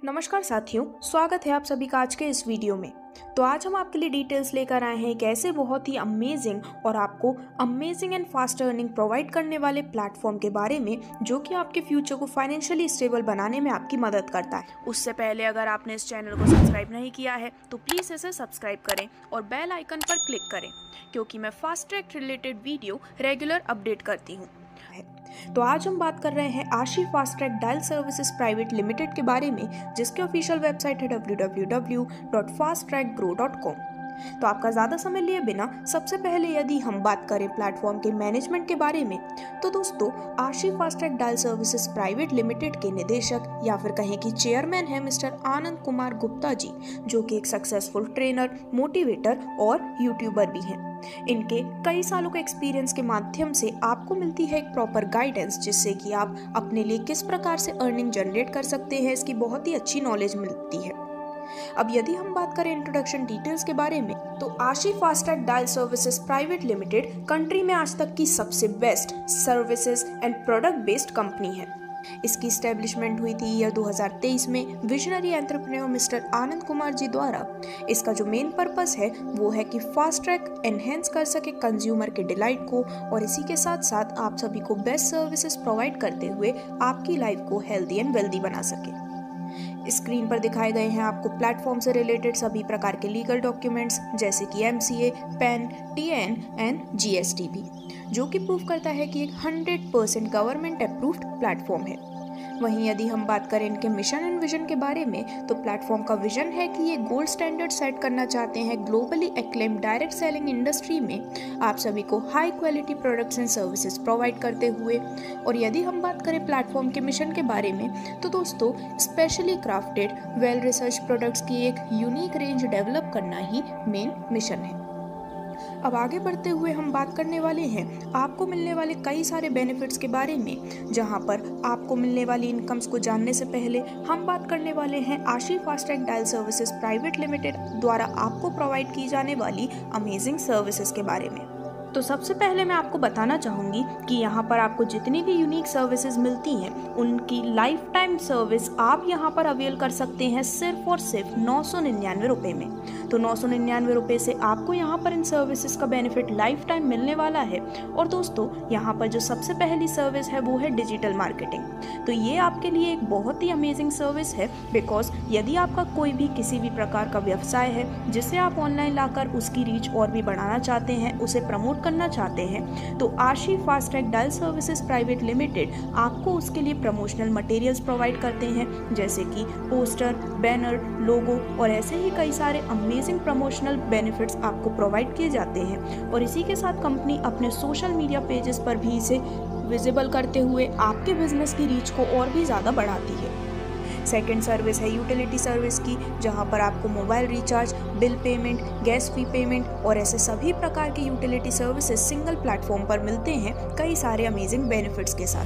नमस्कार साथियों, स्वागत है आप सभी का आज के इस वीडियो में। तो आज हम आपके लिए डिटेल्स लेकर आए हैं एक ऐसे बहुत ही अमेजिंग और आपको amazing and fast earning provide करने वाले प्लेटफॉर्म के बारे में, जो कि आपके फ्यूचर को फाइनेंशियली स्टेबल बनाने में आपकी मदद करता है। उससे पहले अगर आपने इस चैनल को सब्सक्राइब नहीं किया है तो प्लीज़ इसे सब्सक्राइब करें और बेल आइकन पर क्लिक करें, क्योंकि मैं fast track related video regular update करती हूँ। तो आज हम बात कर रहे हैं आशी fast track dial services private limited के बारे में, जिसके ऑफिशियल वेबसाइट है www.fasttrackgrow.com। तो आपका ज़्यादा समय लिए बिना सबसे पहले यदि हम बात करें प्लेटफॉर्म के मैनेजमेंट के बारे में, तो दोस्तों आशी fast track dial services private limited के निदेशक या फिर कहें कि चेयरमैन है मिस्टर आनंद कुमार गुप्ता जी, जो कि एक सक्सेसफुल ट्रेनर, मोटिवेटर और यूट्यूबर भी हैं। इनके कई सालों के एक्सपीरियंस के माध्यम से आपको मिलती है एक प्रॉपर गाइडेंस, जिससे कि आप अपने लिए किस प्रकार से अर्निंग जनरेट कर सकते हैं, इसकी बहुत ही अच्छी नॉलेज मिलती है। अब यदि हम बात करें इंट्रोडक्शन डिटेल्स के बारे में, तो आशी fast track dial services private limited country में आज तक की सबसे best services and product based company है। इसकी स्टैब्लिशमेंट हुई थी ईयर 2023 में visionary entrepreneur mister Anand Kumar ji द्वारा। इसका जो मेन पर्पस है वो है कि फास्ट ट्रैक एनहेंस कर सके कंज्यूमर के डिलाइट को, और इसी के साथ साथ आप सभी को बेस्ट सर्विसेज प्रोवाइड करते हुए आपकी लाइफ को हेल्दी एंड वेल्दी बना सके। स्क्रीन पर दिखाए गए हैं आपको प्लेटफॉर्म से रिलेटेड सभी प्रकार के लीगल डॉक्यूमेंट्स, जैसे कि MCA, PAN, TN and GST भी, जो कि प्रूव करता है कि एक 100% गवर्नमेंट अप्रूव्ड प्लेटफॉर्म है। वहीं यदि हम बात करें इनके मिशन एंड विजन के बारे में, तो प्लेटफॉर्म का विजन है कि ये गोल्ड स्टैंडर्ड सेट करना चाहते हैं globally acclaimed direct selling industry में आप सभी को high quality products and services provide करते हुए। और यदि हम बात करें प्लेटफॉर्म के मिशन के बारे में, तो दोस्तों specially crafted well research products की एक यूनिक रेंज डेवलप करना ही मेन मिशन है। अब आगे बढ़ते हुए हम बात करने वाले हैं आपको मिलने वाले कई सारे बेनिफिट्स के बारे में, जहां पर आपको मिलने वाली इनकम्स को जानने से पहले हम बात करने वाले हैं आशी fast track dial services private limited द्वारा आपको प्रोवाइड की जाने वाली अमेजिंग सर्विसेज के बारे में। तो सबसे पहले मैं आपको बताना चाहूँगी कि यहाँ पर आपको जितनी भी यूनिक सर्विसेज मिलती हैं, उनकी लाइफ टाइम सर्विस आप यहाँ पर अवेल कर सकते हैं सिर्फ और सिर्फ 999 रुपये में। तो 999 रुपये से आपको यहाँ पर इन सर्विसेज का बेनिफिट लाइफ टाइम मिलने वाला है। और दोस्तों यहाँ पर जो सबसे पहली सर्विस है वो है डिजिटल मार्केटिंग। तो ये आपके लिए एक बहुत ही अमेजिंग सर्विस है, बिकॉज यदि आपका कोई भी किसी भी प्रकार का व्यवसाय है जिसे आप ऑनलाइन लाकर उसकी रीच और भी बढ़ाना चाहते हैं, उसे प्रमोट करना चाहते हैं, तो आशी fast track dial services private limited आपको उसके लिए प्रमोशनल मटेरियल्स प्रोवाइड करते हैं, जैसे कि पोस्टर, बैनर, लोगो और ऐसे ही कई सारे अमेजिंग प्रमोशनल बेनिफिट्स आपको प्रोवाइड किए जाते हैं। और इसी के साथ कंपनी अपने सोशल मीडिया पेजेस पर भी इसे विजिबल करते हुए आपके बिजनेस की रीच को और भी ज़्यादा बढ़ाती है। सेकेंड सर्विस है यूटिलिटी सर्विस की, जहां पर आपको mobile recharge, bill payment, gas fee payment और ऐसे सभी प्रकार की यूटिलिटी सर्विसेज सिंगल प्लेटफॉर्म पर मिलते हैं कई सारे अमेजिंग बेनिफिट्स के साथ।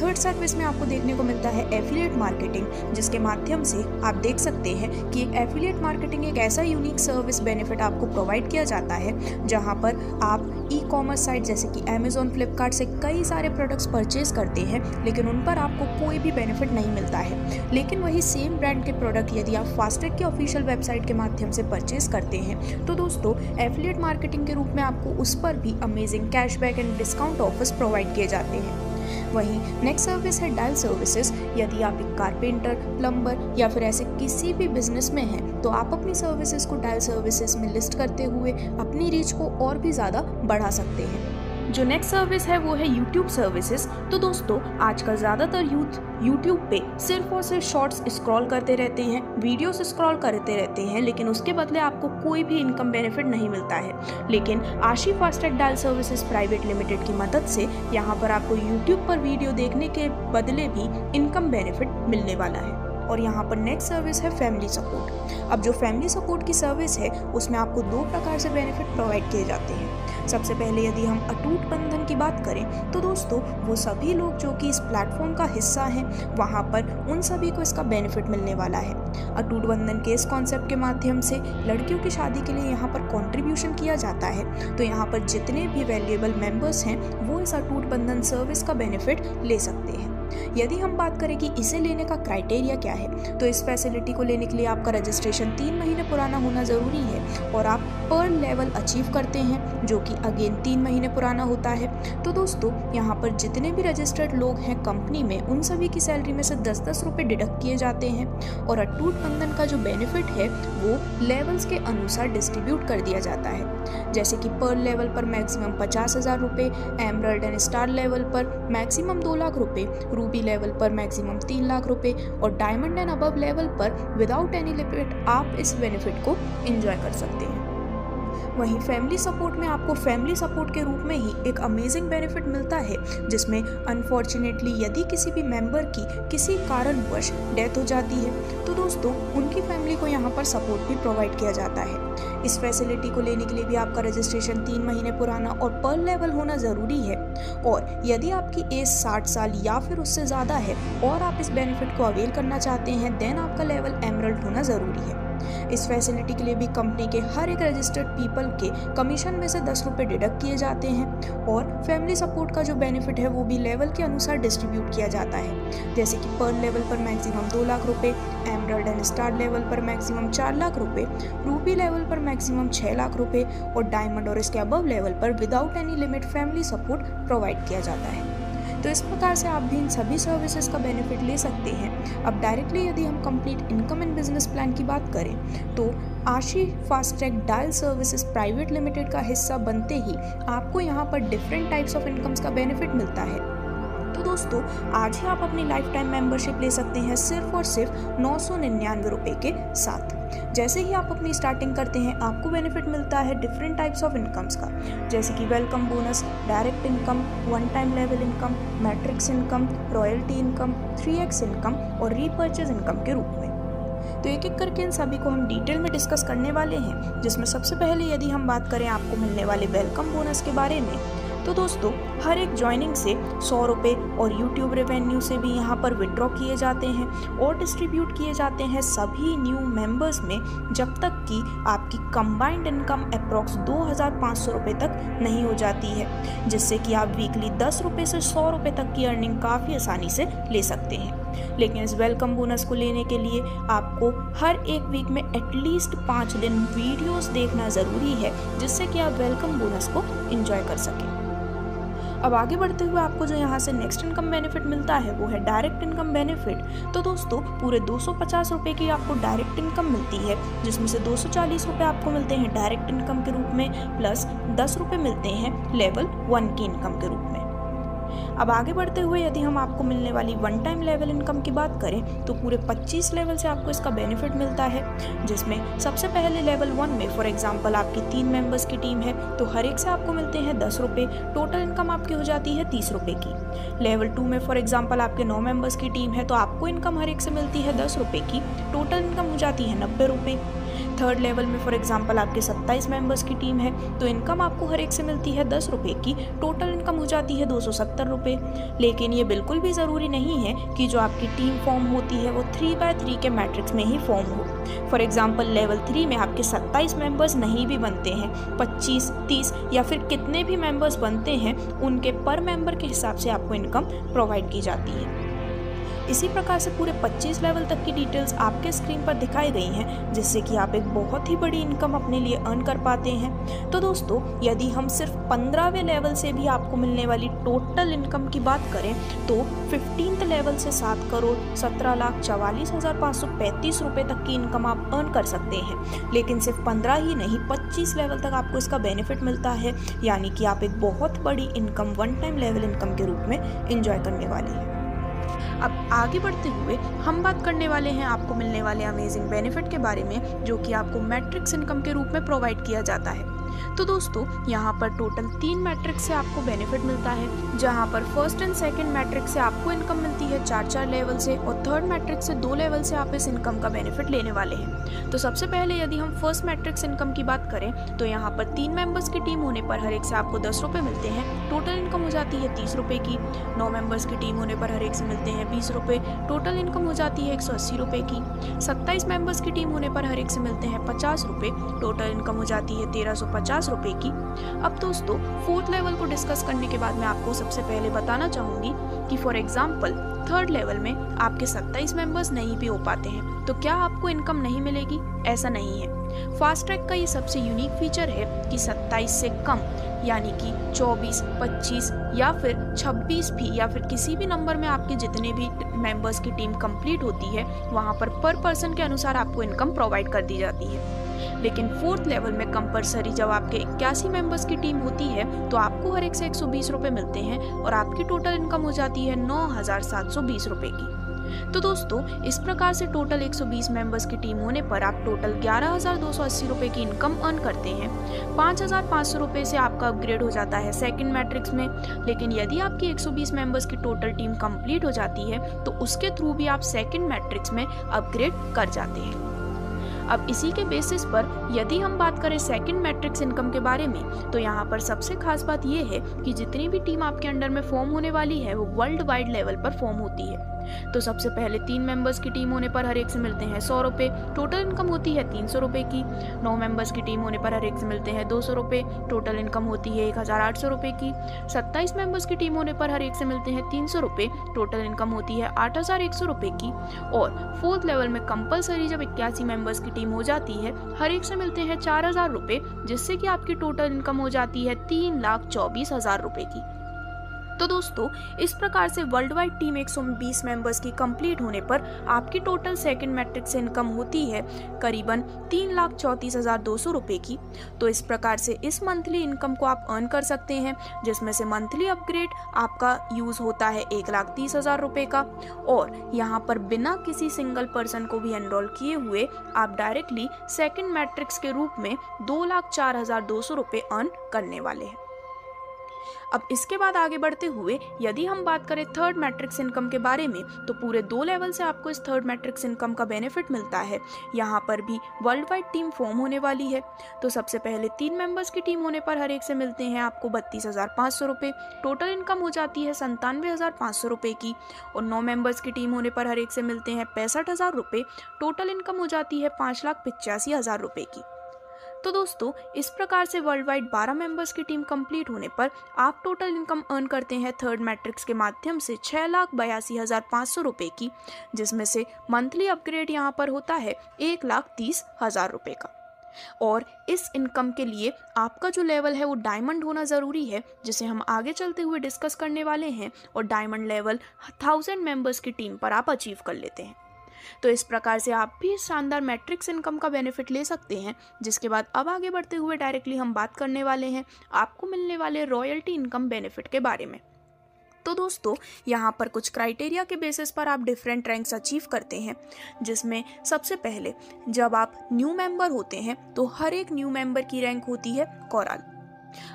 थर्ड सर्विस में आपको देखने को मिलता है एफिलिएट मार्केटिंग, जिसके माध्यम से आप देख सकते हैं कि एफिलिएट मार्केटिंग एक ऐसा यूनिक सर्विस बेनिफिट आपको प्रोवाइड किया जाता है, जहां पर आप ई-कॉमर्स साइट जैसे कि अमेजॉन, फ्लिपकार्ट से कई सारे प्रोडक्ट्स परचेज करते हैं, लेकिन उन पर आपको कोई भी बेनिफिट नहीं मिलता है। लेकिन वही सेम ब्रांड के प्रोडक्ट यदि आप फास्ट ट्रैक के ऑफिशियल वेबसाइट के माध्यम से परचेज करते हैं, तो दोस्तों एफिलिएट मार्केटिंग के रूप में आपको उस पर भी amazing cashback and discount offers provide किए जाते हैं। वहीं नेक्स्ट सर्विस है डायल सर्विसेज। यदि आप एक कारपेंटर, प्लम्बर या फिर ऐसे किसी भी बिजनेस में हैं, तो आप अपनी सर्विसेज को डायल सर्विसेज में लिस्ट करते हुए अपनी रीच को और भी ज़्यादा बढ़ा सकते हैं। जो नेक्स्ट सर्विस है वो है यूट्यूब सर्विसेज। तो दोस्तों आजकल ज़्यादातर यूथ यूट्यूब पे सिर्फ और सिर्फ शॉर्ट्स स्क्रॉल करते रहते हैं, वीडियोस स्क्रॉल करते रहते हैं, लेकिन उसके बदले आपको कोई भी इनकम बेनिफिट नहीं मिलता है। लेकिन आशी fast track dial services private limited की मदद से यहाँ पर आपको यूट्यूब पर वीडियो देखने के बदले भी इनकम बेनिफिट मिलने वाला है। और यहाँ पर नेक्स्ट सर्विस है फैमिली सपोर्ट। अब जो फैमिली सपोर्ट की सर्विस है उसमें आपको दो प्रकार से बेनिफिट प्रोवाइड किए जाते हैं। सबसे पहले यदि हम अटूट बंधन की बात करें तो दोस्तों वो सभी लोग जो कि इस प्लेटफॉर्म का हिस्सा हैं वहाँ पर उन सभी को इसका बेनिफिट मिलने वाला है। अटूट बंधन के इस कॉन्सेप्ट के माध्यम से लड़कियों की शादी के लिए यहाँ पर कंट्रीब्यूशन किया जाता है। तो यहाँ पर जितने भी वैल्यूएबल मेंबर्स हैं वो इस अटूट बंधन सर्विस का बेनिफिट ले सकते हैं। यदि हम बात करें कि इसे लेने का क्राइटेरिया क्या है, तो इस फैसिलिटी को लेने के लिए आपका रजिस्ट्रेशन 3 महीने पुराना होना ज़रूरी है और आप पर्ल लेवल अचीव करते हैं जो कि अगेन 3 महीने पुराना होता है। तो दोस्तों यहाँ पर जितने भी रजिस्टर्ड लोग हैं कंपनी में उन सभी की सैलरी में से 10-10 रुपये डिडक्ट किए जाते हैं और अटूट बंधन का जो बेनिफिट है वो लेवल्स के अनुसार डिस्ट्रीब्यूट कर दिया जाता है। जैसे कि पर्ल लेवल पर मैक्सिमम 50,000 रुपये, एमरल्ड एंड स्टार लेवल पर मैक्सिमम 2 लाख रुपये, रूबी लेवल पर मैक्सिमम 3 लाख रुपए और डायमंड एंड अबव लेवल पर विदाउट एनी लिमिट आप इस बेनिफिट को एंजॉय कर सकते हैं। वहीं फैमिली सपोर्ट में आपको फैमिली सपोर्ट के रूप में ही एक अमेजिंग बेनिफिट मिलता है जिसमें अनफॉर्चुनेटली यदि किसी भी मेंबर की किसी कारणवश डेथ हो जाती है तो दोस्तों उनकी फैमिली को यहाँ पर सपोर्ट भी प्रोवाइड किया जाता है। इस फैसिलिटी को लेने के लिए भी आपका रजिस्ट्रेशन 3 महीने पुराना और पर्ल लेवल होना ज़रूरी है और यदि आपकी एज 60 साल या फिर उससे ज़्यादा है और आप इस बेनिफिट को अवेल करना चाहते हैं देन आपका लेवल एमरल्ड होना ज़रूरी है। इस फैसिलिटी के लिए भी कंपनी के हर एक रजिस्टर्ड पीपल के कमीशन में से 10 रुपये डिडक्ट किए जाते हैं और फैमिली सपोर्ट का जो बेनिफिट है वो भी लेवल के अनुसार डिस्ट्रीब्यूट किया जाता है। जैसे कि पर्ल लेवल पर मैक्सिमम 2 लाख रुपये, एमरल्ड एंड स्टार लेवल पर मैक्सिमम 4 लाख रुपये, रूबी लेवल पर मैक्सिमम 6 लाख रुपये और डायमंड और इसके अबव लेवल पर without any limit family support provide किया जाता है। तो इस प्रकार से आप भी इन सभी सर्विसेज का बेनिफिट ले सकते हैं। अब डायरेक्टली यदि हम complete income and business plan की बात करें तो आशी fast track dial services private limited का हिस्सा बनते ही आपको यहाँ पर डिफरेंट टाइप्स ऑफ इनकम्स का बेनिफिट मिलता है। तो दोस्तों आज ही आप अपनी लाइफ टाइम मेंबरशिप ले सकते हैं सिर्फ और सिर्फ 999 रुपये के साथ। जैसे ही आप अपनी स्टार्टिंग करते हैं आपको बेनिफिट मिलता है डिफरेंट टाइप्स ऑफ इनकम्स का, जैसे कि welcome bonus, direct income, one time level income, matrix income, royalty income, 3x income और रीपर्चेज इनकम के रूप में। तो एक एक करके इन सभी को हम डिटेल में डिस्कस करने वाले हैं, जिसमें सबसे पहले यदि हम बात करें आपको मिलने वाले वेलकम बोनस के बारे में तो दोस्तों हर एक ज्वाइनिंग से 100 रुपये और यूट्यूब रेवेन्यू से भी यहाँ पर विड्रॉ किए जाते हैं और डिस्ट्रीब्यूट किए जाते हैं सभी न्यू मेंबर्स में जब तक कि आपकी कंबाइंड इनकम अप्रॉक्स 2,500 रुपये तक नहीं हो जाती है, जिससे कि आप वीकली 10 रुपये से 100 रुपये तक की अर्निंग काफ़ी आसानी से ले सकते हैं। लेकिन इस वेलकम बोनस को लेने के लिए आपको हर एक वीक में एटलीस्ट 5 दिन वीडियोस देखना ज़रूरी है, जिससे कि आप वेलकम बोनस को एंजॉय कर सकें। अब आगे बढ़ते हुए आपको जो यहाँ से नेक्स्ट इनकम बेनिफिट मिलता है वो है डायरेक्ट इनकम बेनिफिट। तो दोस्तों पूरे 250 रुपये की आपको डायरेक्ट इनकम मिलती है, जिसमें से 240 रुपये आपको मिलते हैं डायरेक्ट इनकम के रूप में प्लस 10 रुपये मिलते हैं लेवल 1 की इनकम के रूप में। अब आगे बढ़ते हुए यदि हम आपको मिलने वाली वन टाइम लेवल इनकम की बात करें तो पूरे 25 लेवल से आपको इसका बेनिफिट मिलता है, जिसमें सबसे पहले लेवल 1 में फॉर एग्जांपल आपकी 3 मेंबर्स की टीम है तो हर एक से आपको मिलते हैं 10 रुपये, टोटल इनकम आपकी हो जाती है 30 रुपये की। लेवल 2 में फॉर एग्जांपल आपके 9 मेंबर्स की टीम है तो आपको इनकम हर एक से मिलती है 10 रुपये की, टोटल इनकम हो जाती है 90 रुपये। थर्ड लेवल में फॉर एग्जांपल आपके 27 मेंबर्स की टीम है तो इनकम आपको हर एक से मिलती है 10 रुपये की, टोटल इनकम हो जाती है 270 रुपये। लेकिन ये बिल्कुल भी ज़रूरी नहीं है कि जो आपकी टीम फॉर्म होती है वो 3x3 के मैट्रिक्स में ही फॉर्म हो। फॉर एग्जांपल लेवल 3 में आपके 27 मेंबर्स नहीं भी बनते हैं, 25, 30 या फिर कितने भी मेंबर्स बनते हैं उनके पर मेंबर के हिसाब से आपको इनकम प्रोवाइड की जाती है। इसी प्रकार से पूरे 25 लेवल तक की डिटेल्स आपके स्क्रीन पर दिखाई गई हैं, जिससे कि आप एक बहुत ही बड़ी इनकम अपने लिए अर्न कर पाते हैं। तो दोस्तों यदि हम सिर्फ 15वें लेवल से भी आपको मिलने वाली टोटल इनकम की बात करें तो 15th लेवल से 7,44,535 रुपये तक की इनकम आप अर्न कर सकते हैं। लेकिन सिर्फ 15 ही नहीं 25 लेवल तक आपको इसका बेनिफिट मिलता है, यानी कि आप एक बहुत बड़ी income one time level income के रूप में एंजॉय करने वाली है। अब आगे बढ़ते हुए हम बात करने वाले हैं आपको मिलने वाले अमेजिंग बेनिफिट के बारे में, जो कि आपको मैट्रिक्स इनकम के रूप में प्रोवाइड किया जाता है। तो दोस्तों यहाँ पर टोटल 3 मैट्रिक्स से आपको बेनिफिट मिलता है, जहाँ पर फर्स्ट एंड सेकंड मैट्रिक्स से आपको इनकम मिलती है 4-4 लेवल से और थर्ड मैट्रिक्स से 2 लेवल से आप इस इनकम का बेनिफिट लेने वाले हैं। तो सबसे पहले यदि हम फर्स्ट मैट्रिक्स इनकम की बात करें तो यहाँ पर 3 मेंबर्स की टीम होने पर हर एक से आपको 10 रुपये मिलते हैं, टोटल इनकम हो जाती है 30 रुपये की। 9 मेंबर्स की टीम होने पर हर एक से मिलते हैं 20 रुपये, टोटल इनकम हो जाती है 180 रुपये की। 27 मेंबर्स की टीम होने पर हर एक से मिलते हैं 50 रुपये, टोटल इनकम हो जाती है 1350 रुपये की। अब दोस्तों फोर्थ लेवल को डिस्कस करने के बाद मैं आपको सबसे पहले बताना चाहूँगी कि फॉर एग्जाम्पल थर्ड लेवल में आपके 27 मेंबर्स नहीं भी हो पाते हैं तो क्या आपको इनकम नहीं मिलेगी? ऐसा नहीं है। फास्ट ट्रैक का ये सबसे यूनिक फीचर है कि 27 से कम यानी कि 24, 25 या फिर 26 भी या फिर किसी भी नंबर में आपके जितने भी मेंबर्स की टीम कंप्लीट होती है वहाँ पर पर्सन के अनुसार आपको इनकम प्रोवाइड कर दी जाती है। लेकिन फोर्थ लेवल में कंपलसरी जब आपके 81 मेंबर्स की टीम होती है तो आपको हर एक से 120 रुपये मिलते हैं और आपकी टोटल इनकम हो जाती है 9,720 रुपये की। तो दोस्तों इस प्रकार से टोटल 120 मेंबर्स की टीम होने पर आप टोटल 11,280 रुपये की इनकम अर्न करते हैं। 5,500 रुपये से आपका अपग्रेड हो जाता है सेकंड मैट्रिक्स में। लेकिन यदि आपकी 120 मेंबर्स की टोटल टीम कंप्लीट हो जाती है तो उसके थ्रू भी आप सेकंड मैट्रिक्स में अपग्रेड कर जाते हैं। अब इसी के बेसिस पर यदि हम बात करें सेकंड मैट्रिक्स इनकम के बारे में तो यहाँ पर सबसे खास बात यह है कि जितनी भी टीम आपके अंडर में फॉर्म होने वाली है वो वर्ल्ड वाइड लेवल पर फॉर्म होती है। तो सबसे पहले 3 मेंबर्स की टीम होने पर हर एक से मिलते हैं 100 रुपये, टोटल इनकम होती है 300 रुपये की। 9 मेंबर्स की टीम होने पर हर एक से मिलते हैं 200 रुपये, टोटल इनकम होती है 1,800 रुपये की। 27 मेंबर्स की टीम होने पर हर एक से मिलते हैं 300 रुपये, टोटल इनकम होती है 8,100 रुपये की। और फोर्थ लेवल में कंपलसरी जब 81 मेंबर्स की टीम हो जाती है हर एक से मिलते हैं 4,000 रुपये, जिससे कि आपकी टोटल इनकम हो जाती है 3,24,000 रुपये की। तो दोस्तों इस प्रकार से वर्ल्ड वाइड टीम 120 मेंबर्स की कंप्लीट होने पर आपकी टोटल सेकंड मैट्रिक्स से इनकम होती है करीबन 3,34,200 रुपये की। तो इस प्रकार से इस मंथली इनकम को आप अर्न कर सकते हैं, जिसमें से मंथली अपग्रेड आपका यूज़ होता है 1,30,000 रुपये का। और यहाँ पर बिना किसी सिंगल पर्सन को भी एनरोल किए हुए आप डायरेक्टली सेकंड मैट्रिक्स के रूप में 2,04,200 रुपये अर्न करने वाले हैं। अब इसके बाद आगे बढ़ते हुए यदि हम बात करें थर्ड मैट्रिक्स इनकम के बारे में तो पूरे 2 लेवल से आपको इस थर्ड मैट्रिक्स इनकम का बेनिफिट मिलता है। यहाँ पर भी वर्ल्ड वाइड टीम फॉर्म होने वाली है। तो सबसे पहले 3 मेंबर्स की टीम होने पर हर एक से मिलते हैं आपको 32,500 रुपये, टोटल इनकम हो जाती है 97,500 रुपये की। और 9 मेंबर्स की टीम होने पर हर एक से मिलते हैं 65,000 रुपये, टोटल इनकम हो जाती है 5,85,000 रुपये की। तो दोस्तों इस प्रकार से वर्ल्ड वाइड 12 मेंबर्स की टीम कंप्लीट होने पर आप टोटल इनकम अर्न करते हैं थर्ड मैट्रिक्स के माध्यम से 6,82,500 रुपये की, जिसमें से मंथली अपग्रेड यहाँ पर होता है 1,30,000 रुपये का। और इस इनकम के लिए आपका जो लेवल है वो डायमंड होना ज़रूरी है, जिसे हम आगे चलते हुए डिस्कस करने वाले हैं। और डायमंड लेवल 1000 मेंबर्स की टीम पर आप अचीव कर लेते हैं। तो इस प्रकार से आप भी शानदार मैट्रिक्स इनकम का बेनिफिट ले सकते हैं। जिसके बाद अब आगे बढ़ते हुए डायरेक्टली हम बात करने वाले हैं आपको मिलने वाले रॉयल्टी इनकम बेनिफिट के बारे में। तो दोस्तों यहाँ पर कुछ क्राइटेरिया के बेसिस पर आप डिफरेंट रैंक्स अचीव करते हैं, जिसमें सबसे पहले जब आप न्यू मेंबर होते हैं तो हर एक न्यू मेंबर की रैंक होती है कोरल।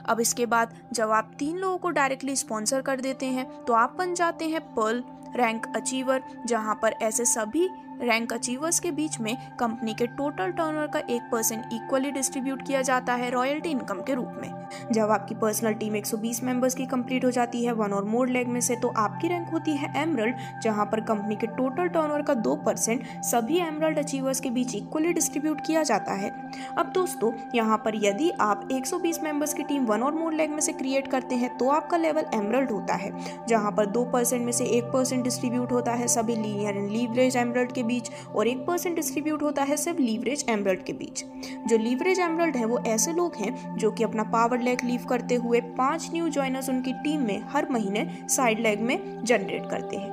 अब इसके बाद जब आप 3 लोगों को डायरेक्टली स्पॉन्सर कर देते हैं तो आप बन जाते हैं पर्ल रैंक अचीवर, जहां पर ऐसे सभी रैंक अचीवर्स के बीच में कंपनी के टोटल टर्नओवर का 1% इक्वली डिस्ट्रीब्यूट किया जाता है रॉयल्टी इनकम के रूप में। जब आपकी पर्सनल टीम 120 मेंबर्स की कंप्लीट हो जाती है 1 और मोर लेग में से तो आपकी रैंक होती है एमरल्ड, जहां पर कंपनी के टोटल टर्नओवर का 2% सभी एमरल्ड अचीवर्स के बीच इक्वली डिस्ट्रीब्यूट किया जाता है। अब दोस्तों यहाँ पर यदि आप 120 मेंबर्स की टीम 1 और मोर लेग में से क्रिएट करते हैं तो आपका लेवल एमरल्ड होता है, जहाँ पर 2% में से 1% डिस्ट्रीब्यूट होता है सभी लीनियर एंड लीवरेज एमरल्ड के बीच और 1% डिस्ट्रीब्यूट होता है सिर्फ लीवरेज एमरल्ड के बीच। जो लीवरेज एमरल्ड है वो ऐसे लोग हैं जो कि अपना पावर लेग लीव करते हुए 5 न्यू ज्वाइनर्स उनकी टीम में हर महीने साइड लेग में जनरेट करते हैं।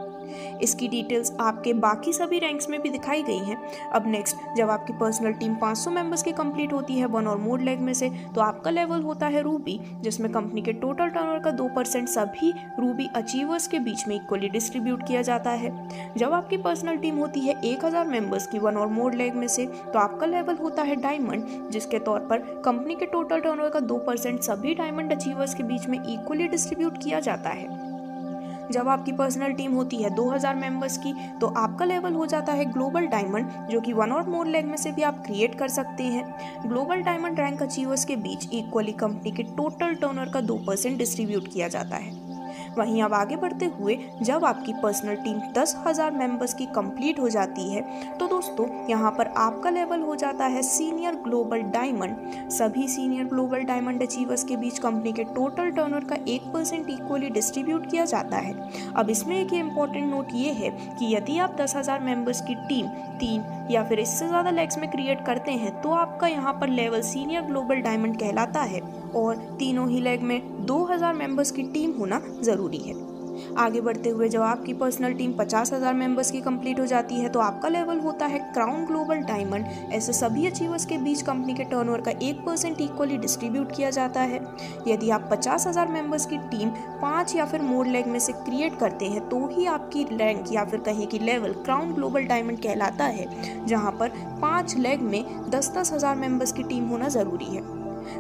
इसकी डिटेल्स आपके बाकी सभी रैंक्स में भी दिखाई गई हैं। अब नेक्स्ट, जब आपकी पर्सनल टीम 500 मेंबर्स की कंप्लीट होती है वन और मोर लेग में से, तो आपका लेवल होता है रूबी, जिसमें कंपनी के टोटल टर्नओवर का 2% सभी रूबी अचीवर्स के बीच में इक्वली डिस्ट्रीब्यूट किया जाता है। जब आपकी पर्सनल टीम होती है 1000 मेंबर्स की वन और मोर लेग में से, तो आपका लेवल होता है डायमंड, जिसके तौर पर कंपनी के टोटल टर्नओवर का 2% सभी डायमंड अचीवर्स के बीच में इक्वली डिस्ट्रीब्यूट किया जाता है। जब आपकी पर्सनल टीम होती है 2000 मेंबर्स की, तो आपका लेवल हो जाता है ग्लोबल डायमंड, जो कि वन और मोर लेग में से भी आप क्रिएट कर सकते हैं। ग्लोबल डायमंड रैंक अचीवर्स के बीच इक्वली कंपनी के टोटल टर्नओवर का 2% डिस्ट्रीब्यूट किया जाता है। वहीं अब आगे बढ़ते हुए, जब आपकी पर्सनल टीम 10,000 मेंबर्स की कंप्लीट हो जाती है, तो दोस्तों यहाँ पर आपका लेवल हो जाता है सीनियर ग्लोबल डायमंड। सभी सीनियर ग्लोबल डायमंड अचीवर्स के बीच कंपनी के टोटल टर्नओवर का 1% इक्वली डिस्ट्रीब्यूट किया जाता है। अब इसमें एक इम्पॉर्टेंट नोट ये है कि यदि आप 10,000 मेंबर्स की टीम 3 या फिर इससे ज़्यादा लेग्स में क्रिएट करते हैं, तो आपका यहाँ पर लेवल सीनियर ग्लोबल डायमंड कहलाता है और तीनों ही लेग में 2000 मेंबर्स की टीम होना ज़रूरी है। आगे बढ़ते हुए, जब आपकी पर्सनल टीम 50,000 मेंबर्स की कंप्लीट हो जाती है, तो आपका लेवल होता है क्राउन ग्लोबल डायमंड। ऐसे सभी अचीवर्स के बीच कंपनी के टर्नओवर का 1% इक्वली डिस्ट्रीब्यूट किया जाता है। यदि आप 50,000 मेंबर्स की टीम 5 या फिर मोर लेग में से क्रिएट करते हैं, तो ही आपकी रैंक या फिर कहें कि लेवल क्राउन ग्लोबल डायमंड कहलाता है, जहाँ पर 5 लेग में 10-10 हज़ार मेंबर्स की टीम होना ज़रूरी है।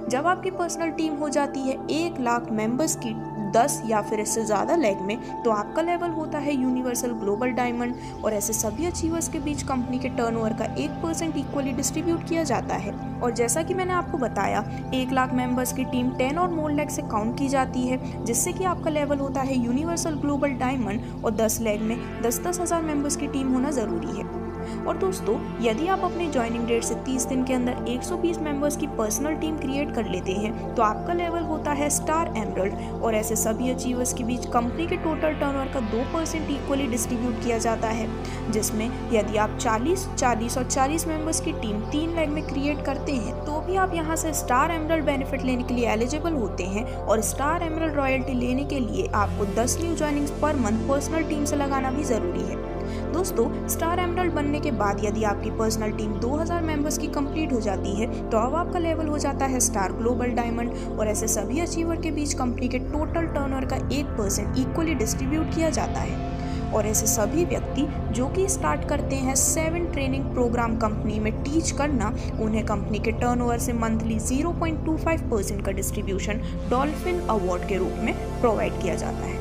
जब आपकी पर्सनल टीम हो जाती है 1 लाख मेंबर्स की 10 या फिर इससे ज़्यादा लेग में, तो आपका लेवल होता है यूनिवर्सल ग्लोबल डायमंड और ऐसे सभी अचीवर्स के बीच कंपनी के टर्नओवर का 1% इक्वली डिस्ट्रीब्यूट किया जाता है। और जैसा कि मैंने आपको बताया, 1 लाख मेंबर्स की टीम 10 और मोर लेग से काउंट की जाती है, जिससे कि आपका लेवल होता है यूनिवर्सल ग्लोबल डायमंड और 10 लेग में 10-10 हज़ार मेंबर्स की टीम होना ज़रूरी है। और दोस्तों, यदि आप अपनी ज्वाइनिंग डेट से 30 दिन के अंदर 120 मेंबर्स की पर्सनल टीम क्रिएट कर लेते हैं, तो आपका लेवल होता है स्टार एमरल्ड और ऐसे सभी अचीवर्स के बीच कंपनी के टोटल टर्नओवर का 2% इक्वली डिस्ट्रीब्यूट किया जाता है, जिसमें यदि आप 40, 40 और 40 मेंबर्स की टीम 3 लेग में क्रिएट करते हैं, तो भी आप यहां से स्टार एमरल्ड बेनिफिट लेने के लिए एलिजिबल होते हैं। और स्टार एमरल्ड रॉयल्टी लेने के लिए आपको 10 new joinings per month personal team से लगाना भी ज़रूरी है। दोस्तों, स्टार एमरल्ड बनने के बाद यदि आपकी पर्सनल टीम 2000 मेंबर्स की कंप्लीट हो जाती है, तो अब आपका लेवल हो जाता है स्टार ग्लोबल डायमंड और ऐसे सभी अचीवर के बीच कंपनी के टोटल टर्नओवर का 1% इक्वली डिस्ट्रीब्यूट किया जाता है। और ऐसे सभी व्यक्ति जो कि स्टार्ट करते हैं 7 ट्रेनिंग प्रोग्राम कंपनी में टीच करना, उन्हें कंपनी के टर्नओवर से मंथली 0.25% का डिस्ट्रीब्यूशन डॉल्फिन अवार्ड के रूप में प्रोवाइड किया जाता है।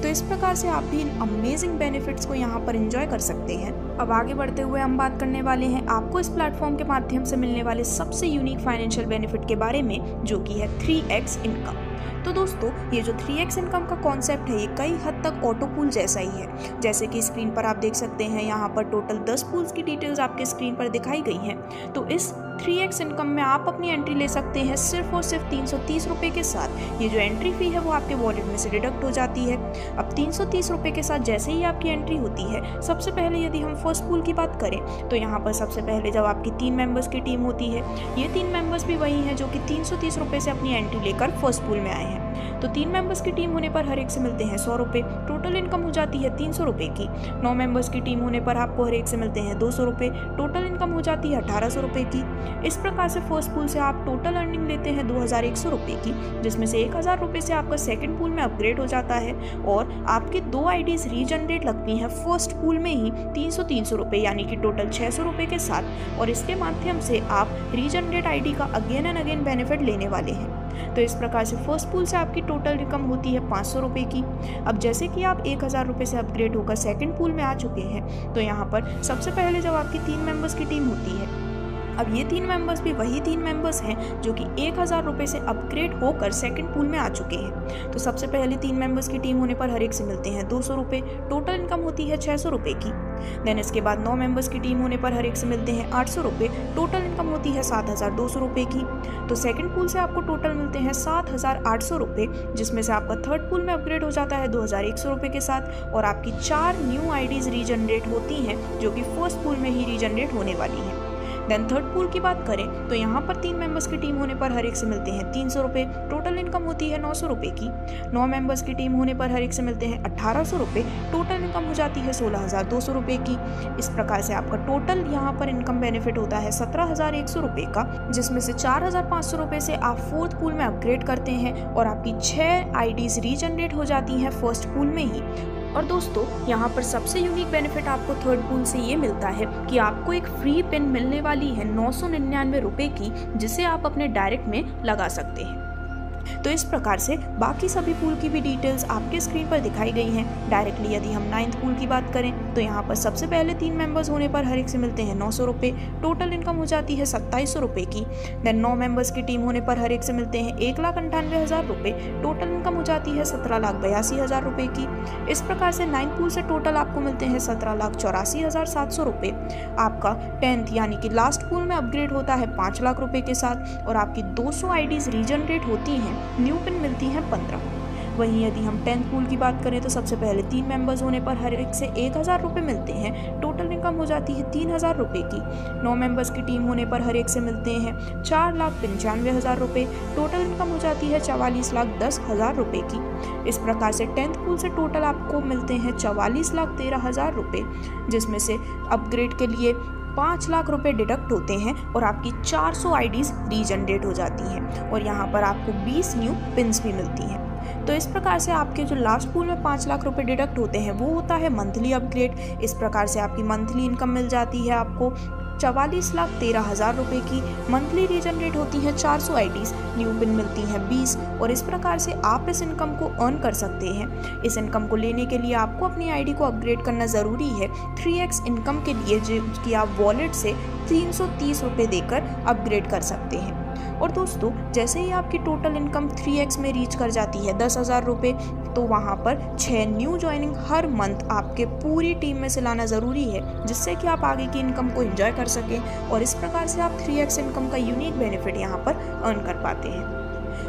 तो इस प्रकार से आप भी इन अमेजिंग बेनिफिट्स को यहाँ पर एंजॉय कर सकते हैं। अब आगे बढ़ते हुए हम बात करने वाले हैं आपको इस प्लेटफॉर्म के माध्यम से मिलने वाले सबसे यूनिक फाइनेंशियल बेनिफिट के बारे में, जो कि है 3x इनकम। तो दोस्तों, ये जो 3x इनकम का कॉन्सेप्ट है, ये कई हद तक ऑटो पूल जैसा ही है। जैसे कि स्क्रीन पर आप देख सकते हैं, यहाँ पर टोटल 10 पूल्स की डिटेल्स आपके स्क्रीन पर दिखाई गई हैं। तो इस 3x इनकम में आप अपनी एंट्री ले सकते हैं सिर्फ और सिर्फ 330 रुपये के साथ। ये जो एंट्री फी है वो आपके वॉलेट में से डिडक्ट हो जाती है। अब 330 रुपये के साथ जैसे ही आपकी एंट्री होती है, सबसे पहले यदि हम फर्स्ट पूल की बात करें, तो यहाँ पर सबसे पहले जब आपकी 3 मेंबर्स की टीम होती है, ये 3 मेंबर्स भी वही हैं जो कि 330 रुपये से अपनी एंट्री लेकर फर्स्ट पूल में आए हैं। तो 3 मेंबर्स की टीम होने पर हर एक से मिलते हैं 100 रुपये, टोटल इनकम हो जाती है 300 रुपये की। 9 मेंबर्स की टीम होने पर आपको हर एक से मिलते हैं 200 रुपये, टोटल इनकम हो जाती है 1800 रुपये की। इस प्रकार से फर्स्ट पूल से आप टोटल अर्निंग लेते हैं 2100 रुपये की, जिसमें से 1000 रुपये से आपका सेकंड पूल में अपग्रेड हो जाता है और आपकी 2 आईडीज रीजनरेट लगती हैं फर्स्ट पूल में ही 300 रुपये, यानी कि टोटल 600 रुपये के साथ। और इसके माध्यम से आप रीजनरेट आईडी का अगेन एंड अगेन बेनिफिट लेने वाले हैं। तो इस प्रकार से फर्स्ट पूल से आपकी टोटल इनकम होती है 500 रुपये की। अब जैसे कि आप 1000 रुपये से अपग्रेड होकर सेकंड पूल में आ चुके हैं, तो यहाँ पर सबसे पहले जब आपकी 3 मेंबर्स की टीम होती है, अब ये 3 मेंबर्स भी वही 3 मेंबर्स हैं जो कि 1000 रुपये से अपग्रेड होकर सेकंड पूल में आ चुके हैं। तो सबसे पहले 3 मेंबर्स की टीम होने पर हर एक से मिलते हैं 200 रुपये, टोटल इनकम होती है 600 रुपये की। देन इसके बाद 9 मेंबर्स की टीम होने पर हर एक से मिलते हैं 800 रुपये, टोटल इनकम होती है 7200 रुपये की। तो सेकंड पूल से आपको टोटल मिलते हैं 7800 रुपये, जिसमें से आपका थर्ड पूल में अपग्रेड हो जाता है 2100 रुपये के साथ और आपकी 4 न्यू आईडीज रीजनरेट होती हैं जो कि फर्स्ट पूल में ही रीजनरेट होने वाली हैं। देन थर्ड पूल की बात करें तो यहाँ पर 3 मेंबर्स की टीम होने पर हर एक से मिलते हैं 300 रुपये। टोटल इनकम होती है 900 रुपये की। 9 मेंबर्स की टीम होने पर हर एक से मिलते हैं 1800 रुपये। टोटल इनकम हो जाती है 16,200 रुपये की। इस प्रकार से आपका टोटल यहाँ पर इनकम बेनिफिट होता है 17,100 रुपये का, जिसमें से 4,500 रुपये से आप फोर्थ पूल में अपग्रेड करते हैं और आपकी 6 आईडीज रीजनरेट हो जाती हैं फर्स्ट पूल में ही। और दोस्तों यहाँ पर सबसे यूनिक बेनिफिट आपको थर्ड पूल से ये मिलता है कि आपको एक फ्री पिन मिलने वाली है 999 रुपये की, जिसे आप अपने डायरेक्ट में लगा सकते हैं। तो इस प्रकार से बाकी सभी पूल की भी डिटेल्स आपके स्क्रीन पर दिखाई गई हैं। डायरेक्टली यदि हम 9th पूल की बात करें तो यहाँ पर सबसे पहले 3 मेंबर्स होने पर हर एक से मिलते हैं 900 रुपये। टोटल इनकम हो जाती है 2700 रुपये की। देन 9 मेंबर्स की टीम होने पर हर एक से मिलते हैं 1,98,000 रुपये। टोटल इनकम हो जाती है 17,82,000 रुपये की। इस प्रकार से 9th पूल से टोटल आपको मिलते हैं 17,84,700 रुपये। आपका 10th यानी कि लास्ट पूल में अपग्रेड होता है 5 लाख रुपये के साथ और आपकी 200 आईडीज रीजनरेट होती हैं। न्यू पिन मिलती हैं 15। वहीं यदि हम 10th पूल की बात करें तो सबसे पहले 3 मेंबर्स होने पर हर एक से 1,000 रुपये मिलते हैं। टोटल इनकम हो जाती है 3,000 रुपये की। 9 मेंबर्स की टीम होने पर हर एक से मिलते हैं 4,95,000 रुपये। टोटल इनकम हो जाती है 44,10,000 रुपये की। इस प्रकार से 10th पूल से टोटल आपको मिलते हैं 44,13,000 रुपये, जिसमें से अपग्रेड के लिए 5 लाख रुपए डिडक्ट होते हैं और आपकी 400 आईडीज रीजनरेट हो जाती हैं और यहाँ पर आपको 20 न्यू पिन्स भी मिलती हैं। तो इस प्रकार से आपके जो लास्ट पूल में 5 लाख रुपए डिडक्ट होते हैं वो होता है मंथली अपग्रेड। इस प्रकार से आपकी मंथली इनकम मिल जाती है आपको 44,13,000 रुपये की। मंथली रीजनरेट होती है 400 आईडीज, न्यू पिन मिलती हैं 20 और इस प्रकार से आप इस इनकम को अर्न कर सकते हैं। इस इनकम को लेने के लिए आपको अपनी आईडी को अपग्रेड करना ज़रूरी है। 3x इनकम के लिए जो कि आप वॉलेट से 330 रुपये देकर अपग्रेड कर सकते हैं। और दोस्तों जैसे ही आपकी टोटल इनकम 3x में रीच कर जाती है 10,000 रुपये, तो वहाँ पर 6 न्यू ज्वाइनिंग हर मंथ आपके पूरी टीम में से लाना ज़रूरी है, जिससे कि आप आगे की इनकम को एंजॉय कर सकें और इस प्रकार से आप 3x इनकम का यूनिक बेनिफिट यहाँ पर अर्न कर पाते हैं।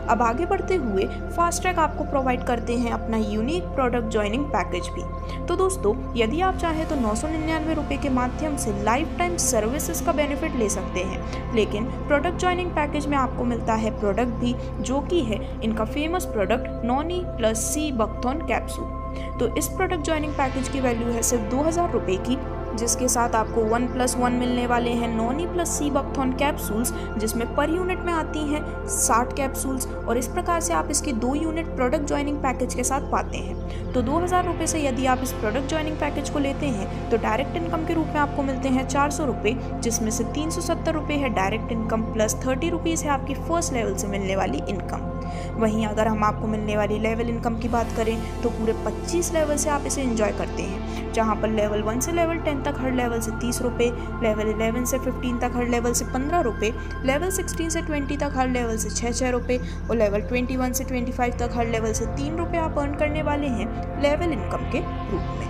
अब आगे बढ़ते हुए फास्ट ट्रैक आपको प्रोवाइड करते हैं अपना यूनिक प्रोडक्ट ज्वाइनिंग पैकेज भी। तो दोस्तों यदि आप चाहें तो 999 रुपये के माध्यम से लाइफ टाइम सर्विसेज का बेनिफिट ले सकते हैं, लेकिन प्रोडक्ट ज्वाइनिंग पैकेज में आपको मिलता है प्रोडक्ट भी, जो कि है इनका फेमस प्रोडक्ट नॉनी प्लस सी बकथॉन कैप्सूल। तो इस प्रोडक्ट ज्वाइनिंग पैकेज की वैल्यू है सिर्फ 2,000 रुपये की, जिसके साथ आपको 1+1 मिलने वाले हैं नॉनी प्लस सी बकथॉन कैप्सूल्स, जिसमें पर यूनिट में आती हैं 60 कैप्सूल्स और इस प्रकार से आप इसकी 2 यूनिट प्रोडक्ट ज्वाइनिंग पैकेज के साथ पाते हैं। तो 2,000 रुपये से यदि आप इस प्रोडक्ट ज्वाइनिंग पैकेज को लेते हैं तो डायरेक्ट इनकम के रूप में आपको मिलते हैं 400 रुपये, जिसमें से 370 रुपये है डायरेक्ट इनकम प्लस 30 रुपीज़ है आपकी फर्स्ट लेवल से मिलने वाली इनकम। वहीं अगर हम आपको मिलने वाली लेवल इनकम की बात करें तो पूरे 25 लेवल से आप इसे एंजॉय करते हैं, जहां पर लेवल 1 से लेवल 10 तक हर लेवल से 30 रुपये, लेवल 11 से 15 तक हर लेवल से 15 रुपये, लेवल 16 से 20 तक हर लेवल से 6 रुपये और लेवल 21 से 25 तक हर लेवल से 3 रुपये आप अर्न करने वाले हैं लेवल इनकम के रूप में।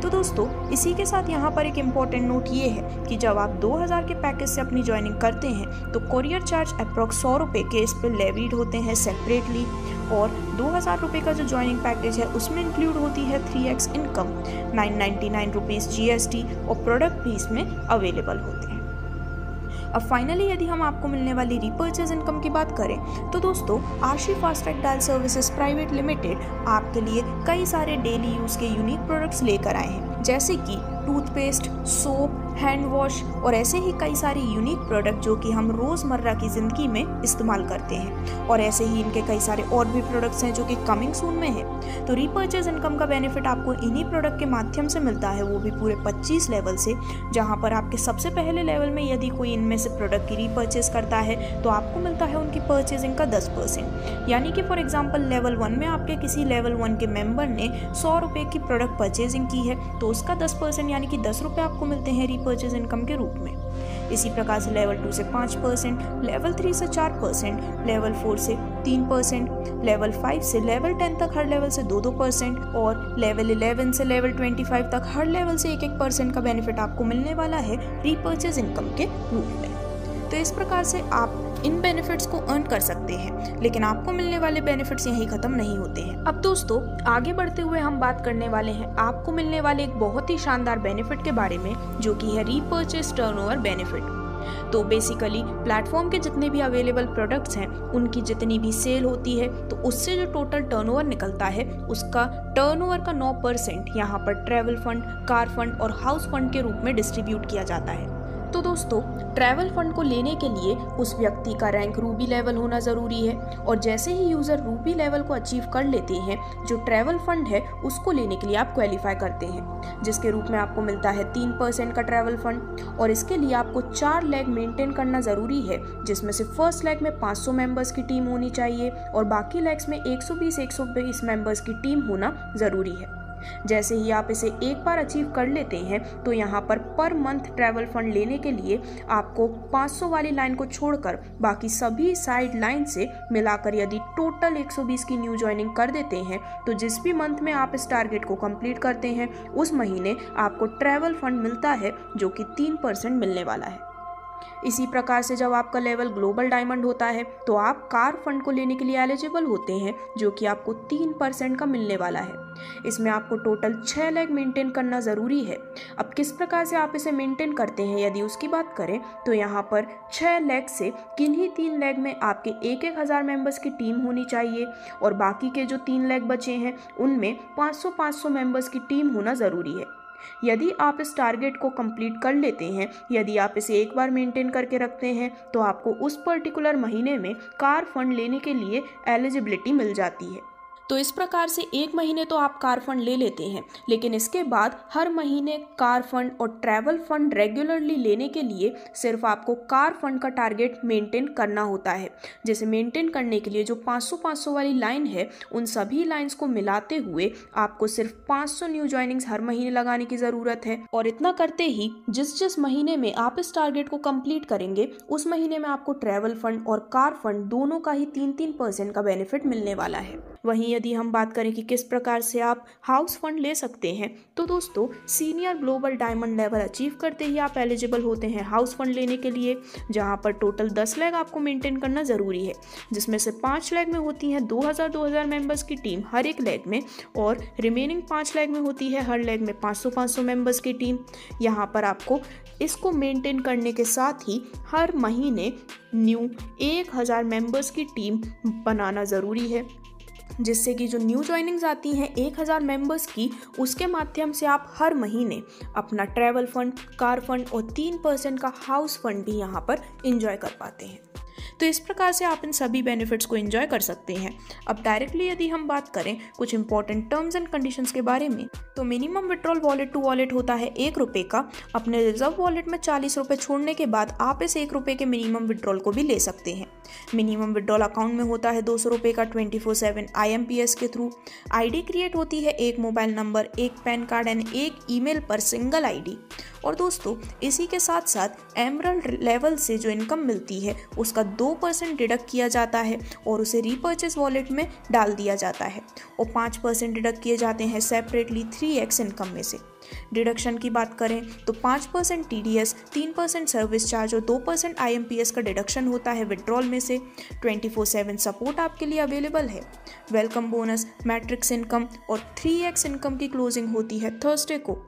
तो दोस्तों इसी के साथ यहाँ पर एक इम्पॉर्टेंट नोट ये है कि जब आप 2,000 के पैकेज से अपनी ज्वाइनिंग करते हैं तो कोरियर चार्ज अप्रॉक्स 100 रुपये के इस पर लेवीड होते हैं सेपरेटली, और 2,000 रुपये का जो ज्वाइनिंग पैकेज है उसमें इंक्लूड होती है 3x इनकम, 999 रुपीज़ GST और प्रोडक्ट भी इसमें अवेलेबल होते हैं। अब फाइनली यदि हम आपको मिलने वाली रीपर्चेज इनकम की बात करें तो दोस्तों आशी fast track dial services private limited आपके लिए कई सारे डेली यूज़ के यूनिक प्रोडक्ट्स लेकर आए हैं, जैसे कि टूथपेस्ट, सोप, हैंड वॉश और ऐसे ही कई सारे यूनिक प्रोडक्ट जो कि हम रोज़मर्रा की ज़िंदगी में इस्तेमाल करते हैं। और ऐसे ही इनके कई सारे और भी प्रोडक्ट्स हैं जो कि कमिंग सून में हैं। तो रीपर्चेज इनकम का बेनिफिट आपको इन्हीं प्रोडक्ट के माध्यम से मिलता है, वो भी पूरे 25 लेवल से, जहाँ पर आपके सबसे पहले लेवल में यदि कोई इनमें से प्रोडक्ट की रीपर्चेज करता है तो आपको मिलता है उनकी परचेजिंग का 10%। यानी कि फॉर एग्जाम्पल लेवल 1 में आपके किसी लेवल 1 के मेंबर ने 100 रुपये की प्रोडक्ट परचेजिंग की है तो उसका 10% यानी कि 10 रुपये आपको मिलते हैं रीपर्चेज इनकम के रूप में। इसी प्रकार से लेवल 2 से 5%, लेवल 3 से 4%, लेवल 4 से 3%, लेवल 5 से लेवल 10 तक हर लेवल से 2% और लेवल 11 से लेवल 25 तक हर लेवल से 1% का बेनिफिट आपको मिलने वाला है रीपर्चेज इनकम के रूप में। तो इस प्रकार से आप इन बेनिफिट्स को अर्न कर सकते हैं, लेकिन आपको मिलने वाले बेनिफिट्स यहीं खत्म नहीं होते हैं। अब दोस्तों आगे बढ़ते हुए हम बात करने वाले हैं आपको मिलने वाले एक बहुत ही शानदार बेनिफिट के बारे में, जो कि है रीपर्चेज टर्नओवर बेनिफिट। तो बेसिकली प्लेटफॉर्म के जितने भी अवेलेबल प्रोडक्ट्स हैं उनकी जितनी भी सेल होती है तो उससे जो टोटल टर्नओवर निकलता है उसका टर्नओवर का 9% यहाँ पर ट्रैवल फंड, कार फंड और हाउस फंड के रूप में डिस्ट्रीब्यूट किया जाता है। तो दोस्तों, ट्रैवल फंड को लेने के लिए उस व्यक्ति का रैंक रूबी लेवल होना ज़रूरी है और जैसे ही यूज़र रूबी लेवल को अचीव कर लेते हैं, जो ट्रैवल फंड है उसको लेने के लिए आप क्वालिफाई करते हैं, जिसके रूप में आपको मिलता है 3% का ट्रैवल फंड। और इसके लिए आपको 4 लेग मेंटेन करना ज़रूरी है, जिसमें से फर्स्ट लेग में 500 मेंबर्स की टीम होनी चाहिए और बाकी लेग्स में 120 मेंबर्स की टीम होना ज़रूरी है। जैसे ही आप इसे एक बार अचीव कर लेते हैं तो यहाँ पर मंथ ट्रैवल फंड लेने के लिए आपको 500 वाली लाइन को छोड़कर बाकी सभी साइड लाइन से मिलाकर यदि टोटल 120 की न्यू ज्वाइनिंग कर देते हैं तो जिस भी मंथ में आप इस टारगेट को कंप्लीट करते हैं उस महीने आपको ट्रैवल फंड मिलता है, जो कि 3% मिलने वाला है। इसी प्रकार से जब आपका लेवल ग्लोबल डायमंड होता है तो आप कार फंड को लेने के लिए एलिजिबल होते हैं, जो कि आपको 3% का मिलने वाला है। इसमें आपको टोटल 6 लेग मेंटेन करना ज़रूरी है। अब किस प्रकार से आप इसे मेंटेन करते हैं यदि उसकी बात करें तो यहाँ पर 6 लेग से किन्हीं 3 लेग में आपके 1,000 मेंबर्स की टीम होनी चाहिए और बाकी के जो 3 लेग बचे हैं उनमें 500 मेंबर्स की टीम होना ज़रूरी है। यदि आप इस टारगेट को कंप्लीट कर लेते हैं, यदि आप इसे एक बार मेंटेन करके रखते हैं तो आपको उस पर्टिकुलर महीने में कार फंड लेने के लिए एलिजिबिलिटी मिल जाती है। तो इस प्रकार से एक महीने तो आप कार फंड ले लेते हैं, लेकिन इसके बाद हर महीने कार फंड और ट्रैवल फंड रेगुलरली लेने के लिए सिर्फ आपको कार फंड का टारगेट मेंटेन करना होता है। जैसे मेंटेन करने के लिए जो 500 वाली लाइन है उन सभी लाइंस को मिलाते हुए आपको सिर्फ 500 न्यू ज्वाइनिंग्स हर महीने लगाने की ज़रूरत है और इतना करते ही जिस महीने में आप इस टारगेट को कंप्लीट करेंगे उस महीने में आपको ट्रैवल फंड और कार फंड दोनों का ही 3% का बेनिफिट मिलने वाला है। वहीं यदि हम बात करें कि किस प्रकार से आप हाउस फंड ले सकते हैं तो दोस्तों, senior global diamond level achieve करते ही आप एलिजिबल होते हैं हाउस फंड लेने के लिए, जहां पर टोटल 10 लेग आपको मेंटेन करना ज़रूरी है, जिसमें से 5 लेग में होती है 2000 मेंबर्स की टीम हर एक लेग में और रिमेनिंग 5 लेग में होती है हर लेग में 500 मेंबर्स की टीम। यहाँ पर आपको इसको मेंटेन करने के साथ ही हर महीने न्यू 1000 मेंबर्स की टीम बनाना ज़रूरी है, जिससे कि जो न्यू ज्वाइनिंग्स आती हैं 1000 मेंबर्स की, उसके माध्यम से आप हर महीने अपना ट्रैवल फंड, कार फंड और 3% का हाउस फंड भी यहाँ पर एंजॉय कर पाते हैं। तो इस प्रकार से आप इन सभी बेनिफिट्स को एंजॉय कर सकते हैं। अब डायरेक्टली यदि हम बात करें कुछ इंपॉर्टेंट टर्म्स एंड कंडीशंस के बारे में, तो minimum withdrawal wallet to wallet होता है 1 रुपये का। अपने रिजर्व वॉलेट में 40 रुपये छोड़ने के बाद आप इस 1 रुपये के मिनिमम विड्रॉल को भी ले सकते हैं। मिनिमम विड्रॉल अकाउंट में होता है 200 रुपये का 24/7 IMPS के थ्रू। ID क्रिएट होती है एक मोबाइल नंबर, एक पैन कार्ड एंड एक ईमेल पर सिंगल ID। और दोस्तों, इसी के साथ साथ एमरल्ड लेवल से जो इनकम मिलती है उसका 2% डिडक्ट किया जाता है और उसे रीपर्चेस वॉलेट में डाल दिया जाता है और 5% डिडक्ट किए जाते हैं सेपरेटली 3x इनकम में से। डिडक्शन की बात करें तो 5% TDS, 3% सर्विस चार्ज और 2% IMPS का डिडक्शन होता है विड्रॉल में से। 24/7 सपोर्ट आपके लिए अवेलेबल है। वेलकम बोनस, मैट्रिक्स इनकम और 3x इनकम की क्लोजिंग होती है थर्सडे को।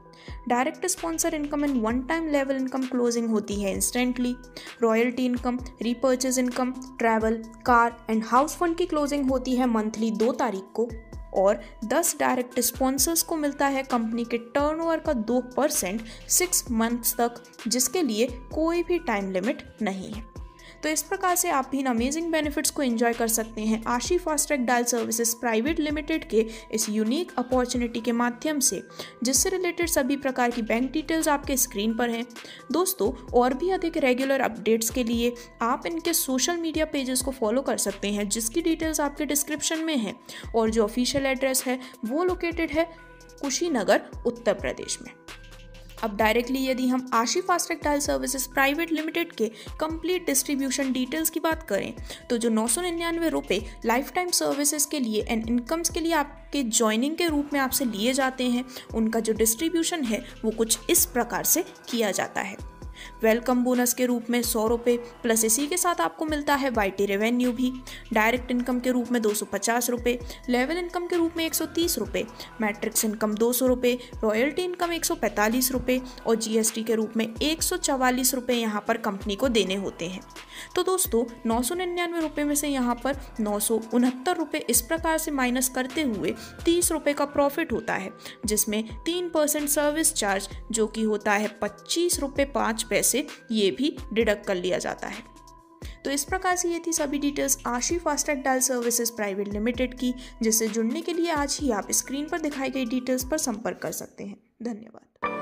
Direct sponsor income and one time level income closing होती है instantly. Royalty income, repurchase income, travel, car and house fund की क्लोजिंग होती है मंथली 2 तारीख को और 10 डायरेक्ट स्पॉन्सर्स को मिलता है कंपनी के टर्नओवर का 2% 6 मंथ्स तक, जिसके लिए कोई भी टाइम लिमिट नहीं है। तो इस प्रकार से आप भी इन अमेजिंग बेनिफिट्स को एंजॉय कर सकते हैं आशी fast track dial services private limited के इस यूनिक अपॉर्चुनिटी के माध्यम से, जिससे रिलेटेड सभी प्रकार की बैंक डिटेल्स आपके स्क्रीन पर हैं। दोस्तों, और भी अधिक रेगुलर अपडेट्स के लिए आप इनके सोशल मीडिया पेजेस को फॉलो कर सकते हैं, जिसकी डिटेल्स आपके डिस्क्रिप्शन में है और जो ऑफिशियल एड्रेस है वो लोकेटेड है कुशीनगर, उत्तर प्रदेश में। अब डायरेक्टली यदि हम आशी fast track dial services private limited के कंप्लीट डिस्ट्रीब्यूशन डिटेल्स की बात करें तो जो 999 रुपये लाइफ टाइम सर्विसेज के लिए एंड इनकम्स के लिए आपके ज्वाइनिंग के रूप में आपसे लिए जाते हैं, उनका जो डिस्ट्रीब्यूशन है वो कुछ इस प्रकार से किया जाता है। वेलकम बोनस के रूप में 100 रुपये, प्लस इसी के साथ आपको मिलता है वाईटी रेवेन्यू भी। डायरेक्ट इनकम के रूप में 250 रुपये, लेवल इनकम के रूप में 130 रुपये, मैट्रिक्स इनकम 200 रुपये, रॉयल्टी इनकम 145 रुपये और जीएसटी के रूप में 144 रुपये यहाँ पर कंपनी को देने होते हैं। तो दोस्तों 999 रुपये में से यहाँ पर 969 रुपये इस प्रकार से माइनस करते हुए 30 रुपये का प्रॉफिट होता है, जिसमें 3% सर्विस चार्ज जो कि होता है 25 रुपये 5 पैसे, ये भी डिडक्ट कर लिया जाता है। तो इस प्रकार से ये थी सभी डिटेल्स आशी FASTag dial services private limited की, जिससे जुड़ने के लिए आज ही आप स्क्रीन पर दिखाई गई डिटेल्स पर संपर्क कर सकते हैं। धन्यवाद।